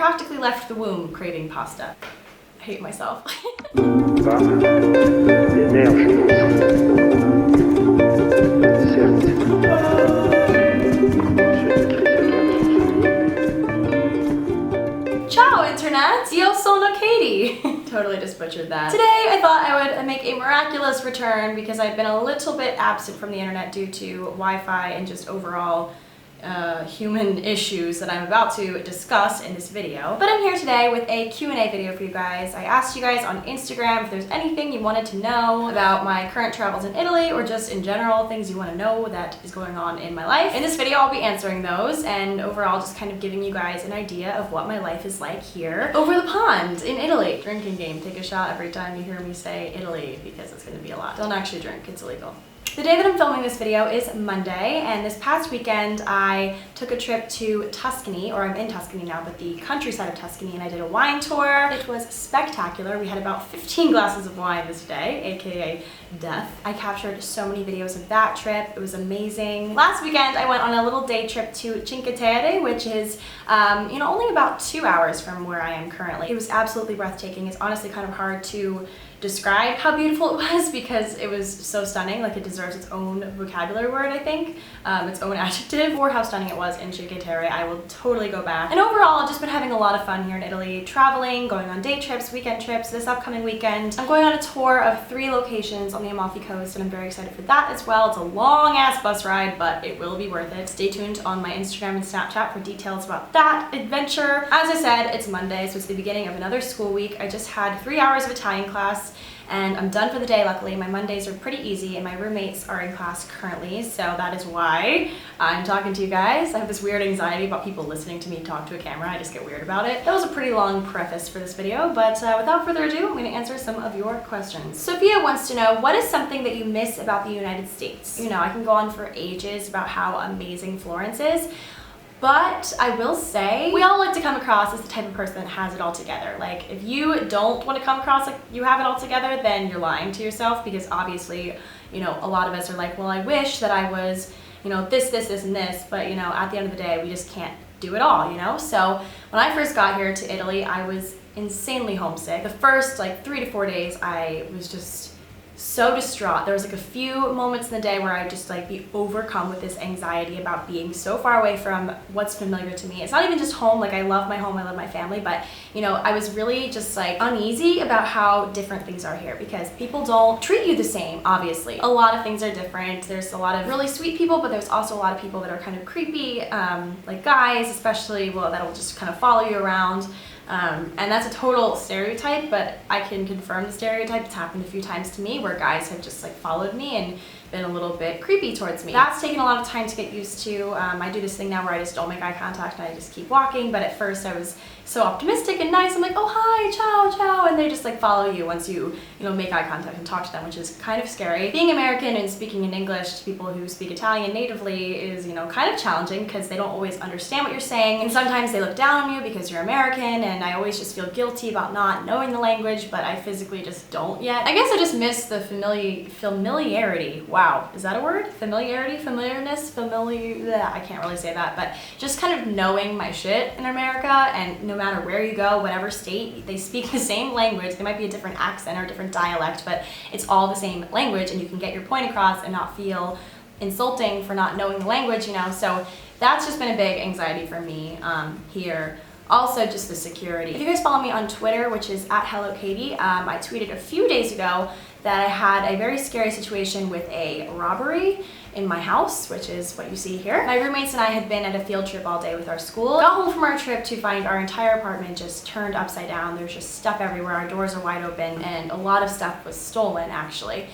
practically left the womb craving pasta. I hate myself. Ciao internet! Io sono Katy! Totally just butchered that. Today I thought I would make a miraculous return because I've been a little bit absent from the internet due to Wi-Fi and just overall human issues that I'm about to discuss in this video. But I'm here today with a Q&A video for you guys. I asked you guys on Instagram if there's anything you wanted to know about my current travels in Italy or just in general things you want to know that is going on in my life. In this video I'll be answering those and overall just kind of giving you guys an idea of what my life is like here over the pond in Italy. Drinking game, take a shot every time you hear me say Italy because it's going to be a lot. Don't actually drink, it's illegal. The day that I'm filming this video is Monday, and this past weekend I took a trip to Tuscany, or I'm in Tuscany now, but the countryside of Tuscany, and I did a wine tour. It was spectacular. We had about 15 glasses of wine this day, aka death. I captured so many videos of that trip. It was amazing. Last weekend I went on a little day trip to Cinque Terre, which is only about 2 hours from where I am currently. It was absolutely breathtaking. It's honestly kind of hard to describe how beautiful it was because it was so stunning. Like, it deserves its own vocabulary word, I think, its own adjective for how stunning it was in Cinque Terre. I will totally go back. And overall, I've just been having a lot of fun here in Italy, traveling, going on day trips, weekend trips. This upcoming weekend, I'm going on a tour of 3 locations on the Amalfi Coast, and I'm very excited for that as well. It's a long-ass bus ride, but it will be worth it. Stay tuned on my Instagram and Snapchat for details about that adventure. As I said, it's Monday, so it's the beginning of another school week. I just had 3 hours of Italian class, and I'm done for the day. Luckily, my Mondays are pretty easy and my roommates are in class currently, so that is why I'm talking to you guys. I have this weird anxiety about people listening to me talk to a camera. I just get weird about it. That was a pretty long preface for this video, but without further ado, I'm going to answer some of your questions. Sophia wants to know, what is something that you miss about the United States? You know, I can go on for ages about how amazing Florence is, but I will say, we all like to come across as the type of person that has it all together. Like, if you don't want to come across like you have it all together, then you're lying to yourself, because obviously, a lot of us are like, well, I wish that I was, this, and this, but, at the end of the day, we just can't do it all, So when I first got here to Italy, I was insanely homesick. The first, 3 to 4 days, I was just so distraught. There was a few moments in the day where I'd just be overcome with this anxiety about being so far away from what's familiar to me. It's not even just home. I love my home, I love my family, but I was really just uneasy about how different things are here, because people don't treat you the same, obviously. A lot of things are different. There's a lot of really sweet people, but there's also a lot of people that are kind of creepy, like guys especially, that'll just kind of follow you around. And that's a total stereotype, but I can confirm the stereotype. It's happened a few times to me where guys have just followed me and been a little bit creepy towards me. That's taken a lot of time to get used to. I do this thing now where I just don't make eye contact and I just keep walking, but at first I was so optimistic and nice. I'm like, oh hi, ciao, ciao, and they just follow you once you make eye contact and talk to them, which is kind of scary. Being American and speaking in English to people who speak Italian natively is kind of challenging, because they don't always understand what you're saying, and sometimes they look down on you because you're American, and I always just feel guilty about not knowing the language, but I physically just don't yet. I guess I just miss the familiarity. Wow, is that a word? Familiarity, familiarness, I can't really say that, but just kind of knowing my shit in America, and no matter where you go, whatever state, they speak the same language. They might be a different accent or a different dialect, but it's all the same language, and you can get your point across and not feel insulting for not knowing the language, so that's just been a big anxiety for me here. Also, just the security. If you guys follow me on Twitter, which is at HelloKaty, I tweeted a few days ago that I had a very scary situation with a robbery in my house, which is what you see here. My roommates and I had been at a field trip all day with our school. Got home from our trip to find our entire apartment just turned upside down. There's just stuff everywhere. Our doors are wide open, and a lot of stuff was stolen, actually.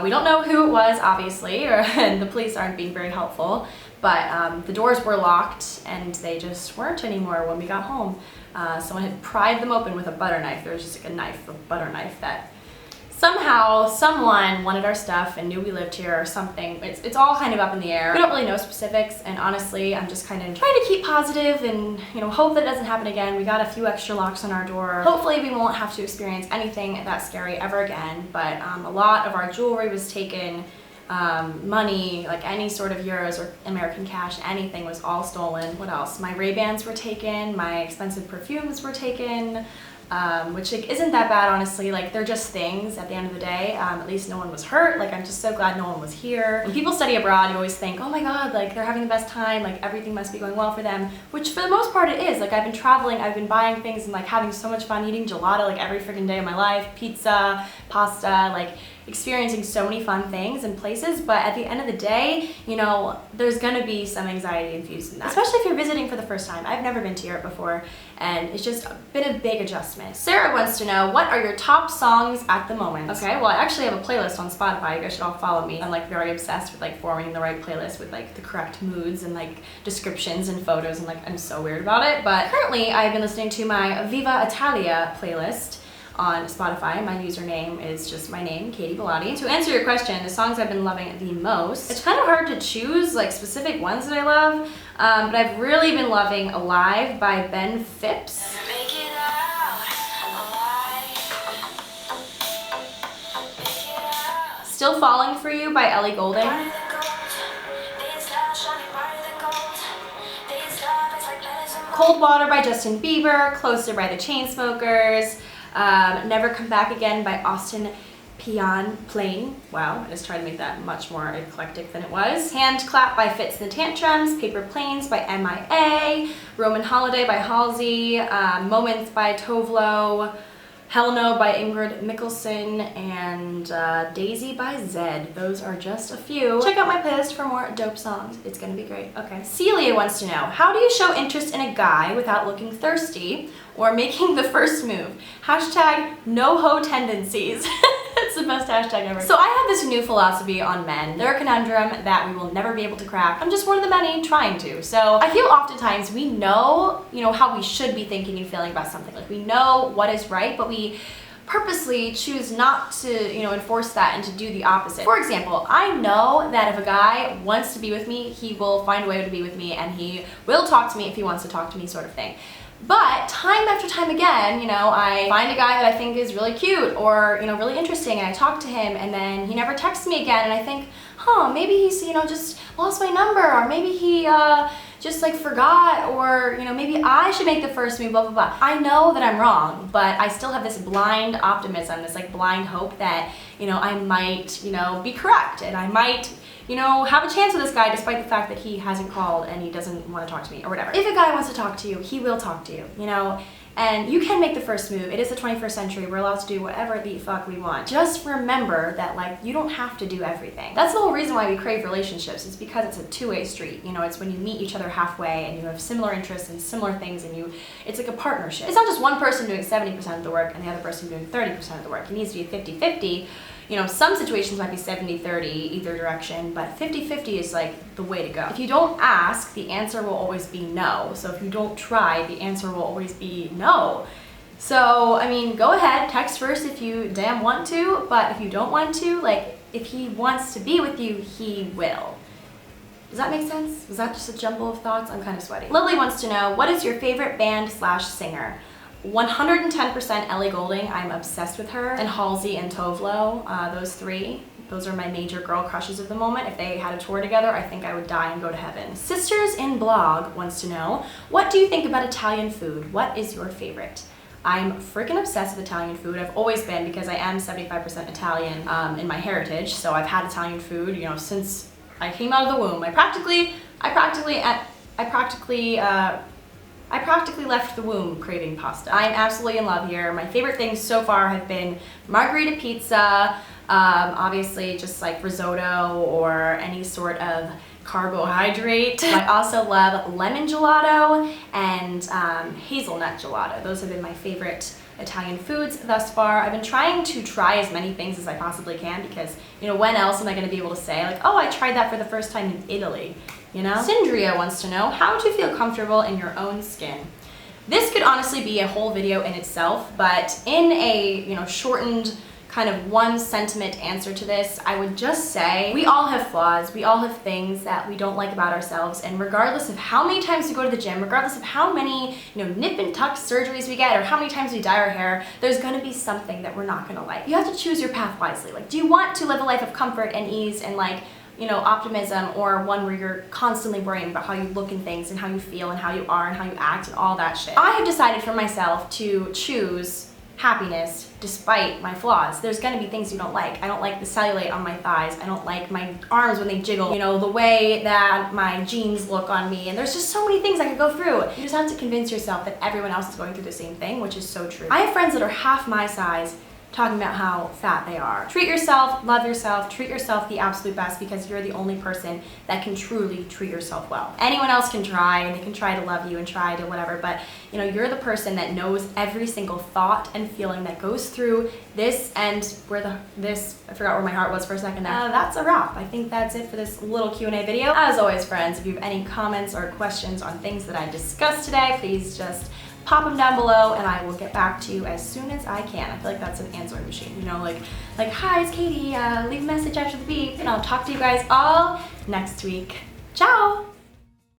We don't know who it was, obviously, and the police aren't being very helpful, but the doors were locked and they just weren't anymore when we got home. Someone had pried them open with a butter knife. There was just a knife, a butter knife, that somehow someone wanted our stuff and knew we lived here or something. It's all kind of up in the air. We don't really know specifics, and honestly, I'm just kind of trying to keep positive and hope that it doesn't happen again. We got a few extra locks on our door. Hopefully we won't have to experience anything that scary ever again, but a lot of our jewelry was taken. money, like any sort of euros or American cash, anything was all stolen. What else? My Ray-Bans were taken, my expensive perfumes were taken, which like, isn't that bad, honestly. Like, they're just things at the end of the day. At least no one was hurt. Like, I'm just so glad no one was here. When people study abroad, you always think, oh my god, like they're having the best time, like everything must be going well for them, which for the most part it is. Like, I've been traveling, I've been buying things and like having so much fun, eating gelato like every freaking day of my life, pizza, pasta, like experiencing so many fun things and places. But at the end of the day, you know, there's gonna be some anxiety infused in that, especially if you're visiting for the first time. I've never been to Europe before, and it's just been a big adjustment. Sarah wants to know, what are your top songs at the moment? Okay, well, I actually have a playlist on Spotify. You guys should all follow me. I'm like very obsessed with like forming the right playlist with like the correct moods and like descriptions and photos, and like I'm so weird about it. But currently I've been listening to my Viva Italia playlist on Spotify. My username is just my name, Katy Bellotti. To answer your question, the songs I've been loving the most, it's kind of hard to choose like specific ones that I love, but I've really been loving Alive by Ben Phipps. Still Falling For You by Ellie Goulding. Cold Water by Justin Bieber, Closer by the Chainsmokers, Never Come Back Again by Austin Plain. Wow, I just tried to make that much more eclectic than it was. Hand Clap by Fits and the Tantrums, Paper Planes by MIA, Roman Holiday by Halsey, Moments by Tovlo, Hell No by Ingrid Michaelson, and Daisy by Zed. Those are just a few. Check out my playlist for more dope songs. It's gonna be great. Okay. Celia wants to know, how do you show interest in a guy without looking thirsty or making the first move? Hashtag no ho tendencies. It's the best hashtag ever. So I have this new philosophy on men. They're a conundrum that we will never be able to crack. I'm just one of the many trying to. So I feel oftentimes we know, you know, how we should be thinking and feeling about something. Like, we know what is right, but we purposely choose not to, you know, enforce that and to do the opposite. For example, I know that if a guy wants to be with me, he will find a way to be with me, and he will talk to me if he wants to talk to me, sort of thing. But time after time again, you know, I find a guy that I think is really cute or, you know, really interesting, and I talk to him, and then he never texts me again, and I think, huh, maybe he's, you know, just lost my number, or maybe he just like forgot, or, you know, maybe I should make the first move, blah, blah, blah. I know that I'm wrong, but I still have this blind optimism, this like blind hope that, you know, I might, you know, be correct, and I might, you know, have a chance with this guy despite the fact that he hasn't called and he doesn't want to talk to me or whatever. If a guy wants to talk to you, he will talk to you, you know, and you can make the first move. It is the 21st century. We're allowed to do whatever the fuck we want. Just remember that, like, you don't have to do everything. That's the whole reason why we crave relationships. It's because it's a two-way street. You know, it's when you meet each other halfway and you have similar interests and similar things, and it's like a partnership. It's not just one person doing 70% of the work and the other person doing 30% of the work. It needs to be 50-50. You know, some situations might be 70-30 either direction, but 50-50 is like the way to go. If you don't ask, the answer will always be no. So if you don't try, the answer will always be no. So, I mean, go ahead, text first if you damn want to, but if you don't want to, like, if he wants to be with you, he will. Does that make sense? Was that just a jumble of thoughts? I'm kind of sweaty. Lily wants to know, what is your favorite band/singer? 110% Ellie Goulding. I'm obsessed with her. And Halsey and Tovlo, those three. Those are my major girl crushes of the moment. If they had a tour together, I think I would die and go to heaven. Sisters in Blog wants to know, what do you think about Italian food? What is your favorite? I'm freaking obsessed with Italian food. I've always been, because I am 75% Italian in my heritage. So I've had Italian food, you know, since I came out of the womb. I practically left the womb craving pasta. I'm absolutely in love here. My favorite things so far have been margherita pizza, obviously just like risotto or any sort of carbohydrate. I also love lemon gelato and hazelnut gelato. Those have been my favorite Italian foods thus far. I've been trying to try as many things as I possibly can, because, you know, when else am I going to be able to say, like, oh, I tried that for the first time in Italy? You know? Sindria wants to know, how do you feel comfortable in your own skin? This could honestly be a whole video in itself, but in a, you know, shortened kind of one sentiment answer to this, I would just say we all have flaws, we all have things that we don't like about ourselves, and regardless of how many times we go to the gym, regardless of how many, nip and tuck surgeries we get, or how many times we dye our hair, there's gonna be something that we're not gonna like. You have to choose your path wisely. Like, do you want to live a life of comfort and ease and like, optimism, or one where you're constantly worrying about how you look in things and how you feel and how you are and how you act and all that shit? I have decided for myself to choose happiness despite my flaws. There's gonna be things you don't like. I don't like the cellulite on my thighs. I don't like my arms when they jiggle, the way that my jeans look on me, and there's just so many things I could go through. You just have to convince yourself that everyone else is going through the same thing, which is so true. I have friends that are half my size talking about how fat they are. Treat yourself, love yourself, treat yourself the absolute best, because you're the only person that can truly treat yourself well. Anyone else can try, and they can try to love you and try to whatever, but you're the person that knows every single thought and feeling that goes through this, and I forgot where my heart was for a second there. That's a wrap. I think that's it for this little Q&A video. As always, friends, if you have any comments or questions on things that I discussed today, please just pop them down below and I will get back to you as soon as I can. I feel like that's an answering machine, like hi, it's Katie, leave a message after the beep, and I'll talk to you guys all next week. Ciao!